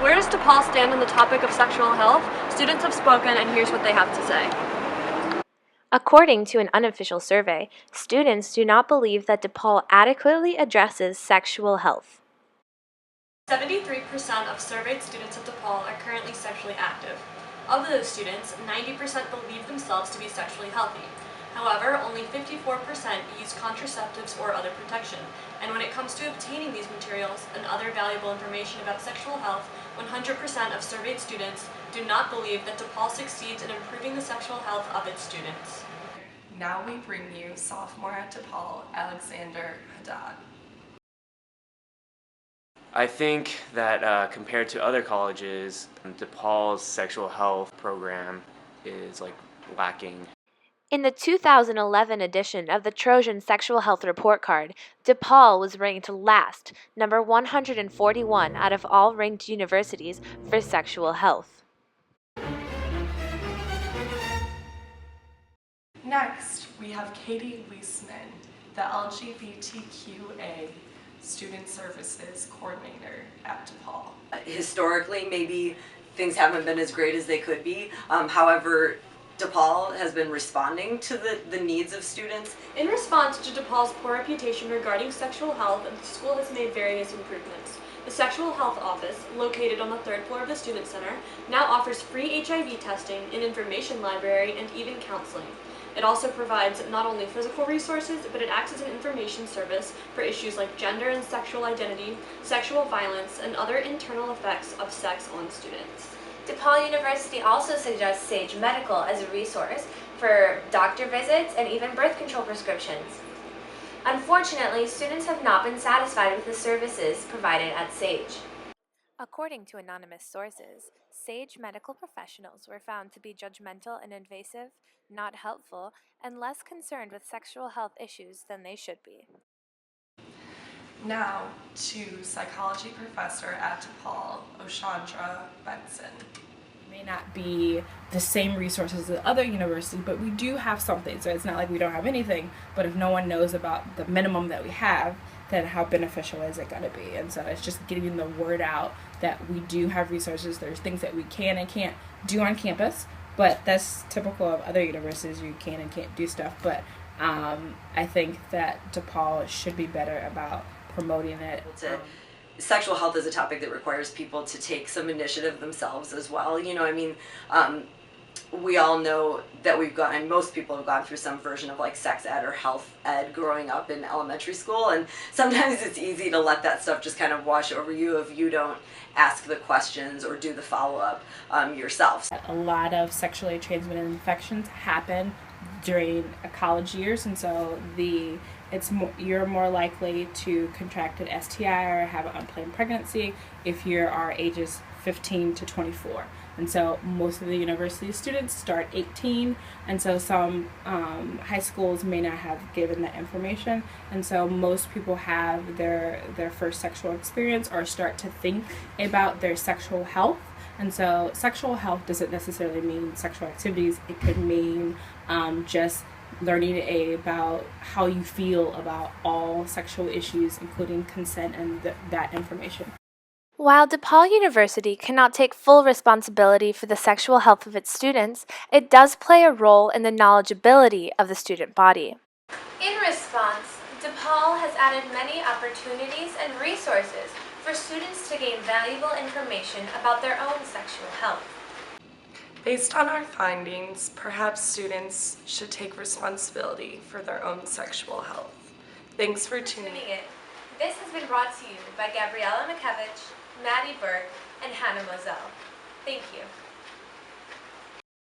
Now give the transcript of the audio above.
Where does DePaul stand on the topic of sexual health? Students have spoken, and here's what they have to say. According to an unofficial survey, students do not believe that DePaul adequately addresses sexual health. 73% of surveyed students at DePaul are currently sexually active. Of those students, 90% believe themselves to be sexually healthy. However, only 54% use contraceptives or other protection, and when it comes to obtaining these materials and other valuable information about sexual health, 100% of surveyed students do not believe that DePaul succeeds in improving the sexual health of its students. Now we bring you sophomore at DePaul, Alexander Haddad. I think that compared to other colleges, DePaul's sexual health program is lacking. In the 2011 edition of the Trojan Sexual Health Report Card, DePaul was ranked last, number 141 out of all ranked universities for sexual health. Next, we have Katie Weisman, the LGBTQA Student Services Coordinator at DePaul. Historically, maybe things haven't been as great as they could be. However, DePaul has been responding to the needs of students. In response to DePaul's poor reputation regarding sexual health, the school has made various improvements. The Sexual Health Office, located on the third floor of the Student Center, now offers free HIV testing, an information library, and even counseling. It also provides not only physical resources, but it acts as an information service for issues like gender and sexual identity, sexual violence, and other internal effects of sex on students. DePaul University also suggests Sage Medical as a resource for doctor visits and even birth control prescriptions. Unfortunately, students have not been satisfied with the services provided at Sage. According to anonymous sources, Sage medical professionals were found to be judgmental and invasive, not helpful, and less concerned with sexual health issues than they should be. Now to psychology professor at DePaul, Oshandra Benson. May not be the same resources as other universities, but we do have something. So it's not like we don't have anything, but if no one knows about the minimum that we have, then how beneficial is it going to be? And so it's just getting the word out that we do have resources. There's things that we can and can't do on campus, but that's typical of other universities. You can and can't do stuff, but I think that DePaul should be better about promoting it. Sexual health is a topic that requires people to take some initiative themselves as well. We all know that most people have gone through some version of sex ed or health ed growing up in elementary school, and sometimes it's easy to let that stuff just kind of wash over you if you don't ask the questions or do the follow-up yourself. A lot of sexually transmitted infections happen during college years, and so you're more likely to contract an STI or have an unplanned pregnancy if you are ages 15 to 24. And so most of the university students start 18, and so some high schools may not have given that information, and so most people have their first sexual experience or start to think about their sexual health. And so sexual health doesn't necessarily mean sexual activities. It could mean just learning about how you feel about all sexual issues, including consent and that information. While DePaul University cannot take full responsibility for the sexual health of its students, it does play a role in the knowledgeability of the student body. In response, DePaul has added many opportunities and resources for students to gain valuable information about their own sexual health. Based on our findings, perhaps students should take responsibility for their own sexual health. Thanks for tuning in. This has been brought to you by Gabriella Maddie Burke, and Hannah Moselle. Thank you.